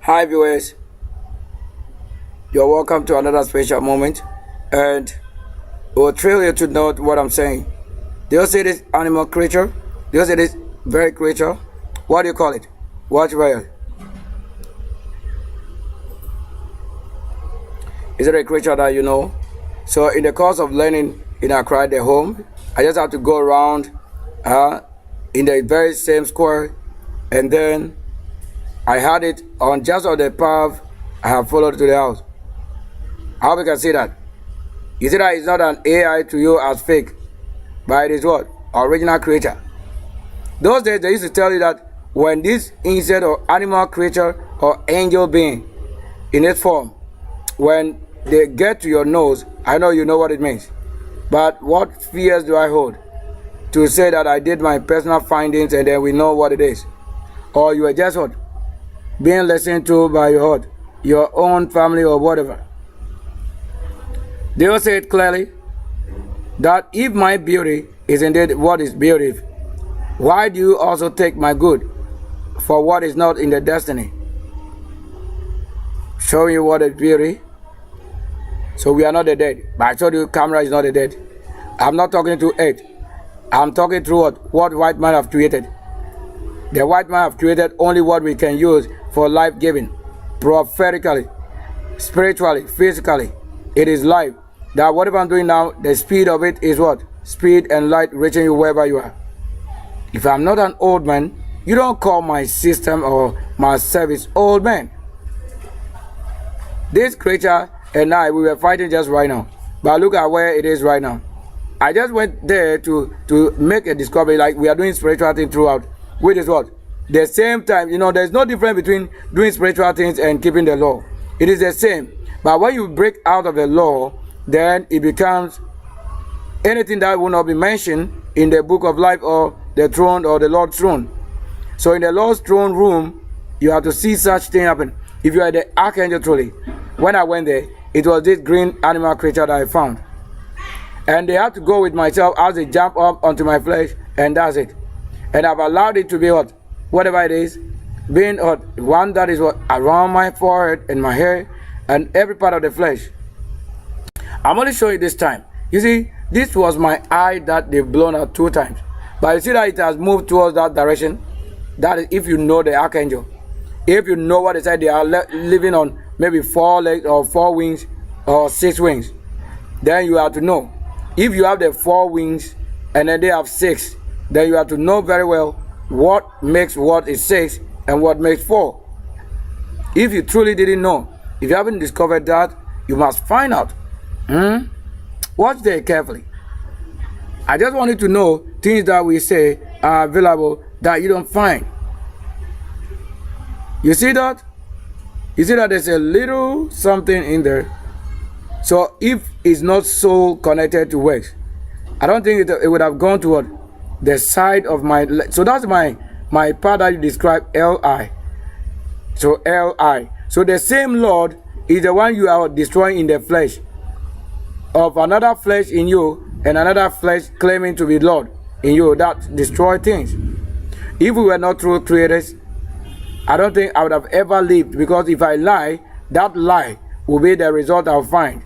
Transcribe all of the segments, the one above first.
Hi viewers, you're welcome to another special moment, and it will thrill you to know what I'm saying. Do you see this animal creature? Do you see this very creature? What do you call it? Watch well. Is it a creature that you know? So in the course of learning in Accra, the home, I just have to go around in the very same square, and then I had it on just on the path I have followed to the house. I hope you can see that. You see that it's not an AI to you as fake, but it is what? Original creature. Those days they used to tell you that when this insect or animal creature or angel being in its form, when they get to your nose, I know you know what it means. But what fears do I hold? To say that I did my personal findings and then we know what it is. Or you are just what? Being listened to by your own family or whatever. They will say it clearly that if my beauty is indeed what is beauty, why do you also take my good for what is not in the destiny? Show you what is beauty. So we are not the dead. But I told you camera is not the dead. I'm not talking to it. I'm talking through what white man have created. The white man have created only what we can use for life giving, prophetically, spiritually, physically. It is life. That whatever I'm doing now, the speed of it is what? Speed and light reaching you wherever you are. If I'm not an old man, you don't call my system or my service old man. This creature and I, we were fighting just right now. But look at where it is right now. I just went there to make a discovery, like we are doing spiritual thing throughout. Which is what? The same time, there's no difference between doing spiritual things and keeping the law. It is the same. But when you break out of the law, then it becomes anything that will not be mentioned in the book of life or the throne or the Lord's throne. So in the Lord's throne room, you have to see such thing happen. If you are the archangel truly, when I went there, it was this green animal creature that I found. And they had to go with myself as they jump up onto my flesh, and that's it. And I've allowed it to be what? Whatever it is, being one that is what? Around my forehead and my hair and every part of the flesh. I'm only showing you this time. You see, this was my eye that they've blown out 2 times. But you see that it has moved towards that direction. That is if you know the archangel. If you know what they said, they are living on maybe 4 legs or 4 wings or 6 wings. Then you have to know. If you have the 4 wings and then they have 6, then you have to know very well what makes what is 6 and what makes 4. If you truly didn't know, if you haven't discovered that, you must find out. Watch very carefully. I just want you to know things that we say are available that you don't find. You see that? You see that there's a little something in there. So if it's not so connected to works, I don't think it would have gone toward the side of my leg. So that's my part that you describe, Li. So Li. So the same Lord is the one you are destroying in the flesh of another flesh in you and another flesh claiming to be Lord in you that destroy things. If we were not true creators, I don't think I would have ever lived, because if I lie, that lie will be the result I'll find.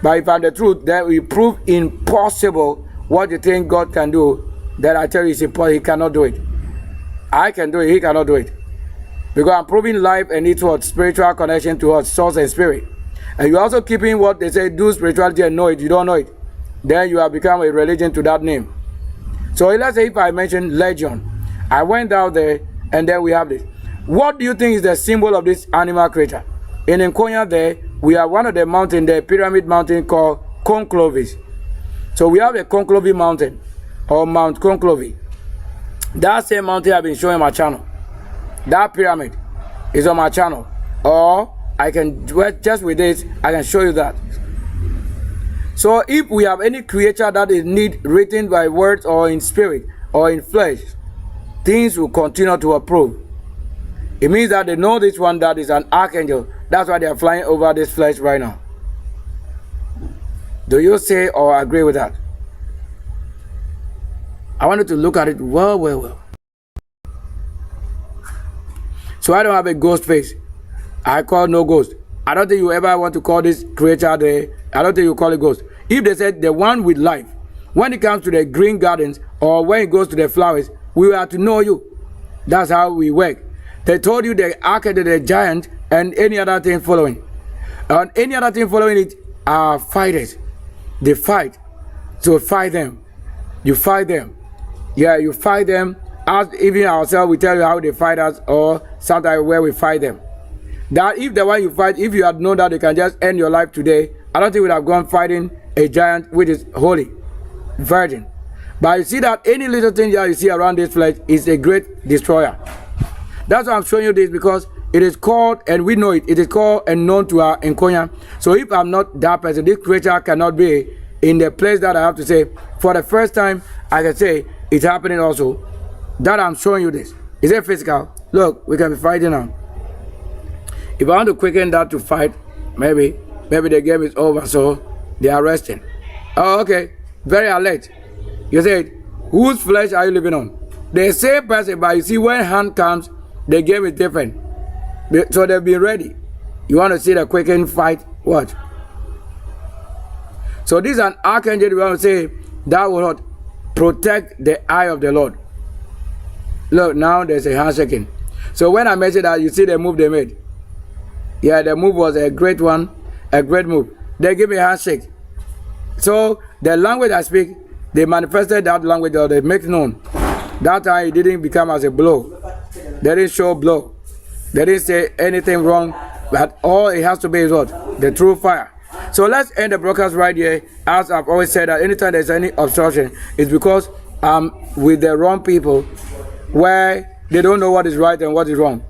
But if I'm the truth, then we prove impossible what you think God can do. Then I tell you it's impossible. He cannot do it. I can do it. He cannot do it. Because I'm proving life and it's what? Spiritual connection to us, source and spirit. And you're also keeping what they say, do spirituality and know it. You don't know it. Then you have become a religion to that name. So let's say if I mention Legion. I went out there and then we have this. What do you think is the symbol of this animal creature? In Nkonya there, we have one of the mountains, the pyramid mountain called Conclovis. So we have a Conclovis mountain, or Mount Conclovis. That same mountain I've been showing my channel. That pyramid is on my channel. Or I can, just with this, I can show you that. So if we have any creature that is need written by words or in spirit or in flesh, things will continue to approve. It means that they know this one that is an archangel. That's why they are flying over this flesh right now. Do you say or agree with that? I wanted to look at it well. So I don't have a ghost face. I call no ghost. I don't think you ever want to call this creature there. I don't think you call it ghost. If they said the one with life, when it comes to the green gardens or when it goes to the flowers, we have to know you. That's how we work. They told you the architect, the giant, and any other thing following. And any other thing following it are fighters. They fight. So fight them. You fight them. Yeah, you fight them. As even ourselves, we tell you how they fight us, or sometimes where we fight them. That if the one you fight, if you had known that you can just end your life today, I don't think you would have gone fighting a giant which is holy, virgin. But you see that any little thing that you see around this flesh is a great destroyer. That's why I'm showing you this, because it is called, and we know it, it is called and known to our Nkonya. So if I'm not that person, this creature cannot be in the place that I have to say. For the first time, I can say it's happening also. That I'm showing you this. Is it physical? Look, we can be fighting now. If I want to quicken that to fight, maybe the game is over, so they are resting. Oh, okay. Very alert. You said, whose flesh are you living on? The same person, but you see when hand comes, the game is different. So they've been ready. You want to see the quicken fight? What? So this is an archangel. We want to say that will not protect the eye of the Lord. Look, now there's a handshaking. So when I mentioned that, you see the move they made. Yeah, the move was a great one, a great move. They give me a handshake. So the language I speak, they manifested that language, or they make known. That time it didn't become as a blow. They didn't show blow. They didn't say anything wrong. But all it has to be is what? The true fire. So let's end the broadcast right here. As I've always said, that anytime there's any obstruction, it's because I'm with the wrong people, where they don't know what is right and what is wrong.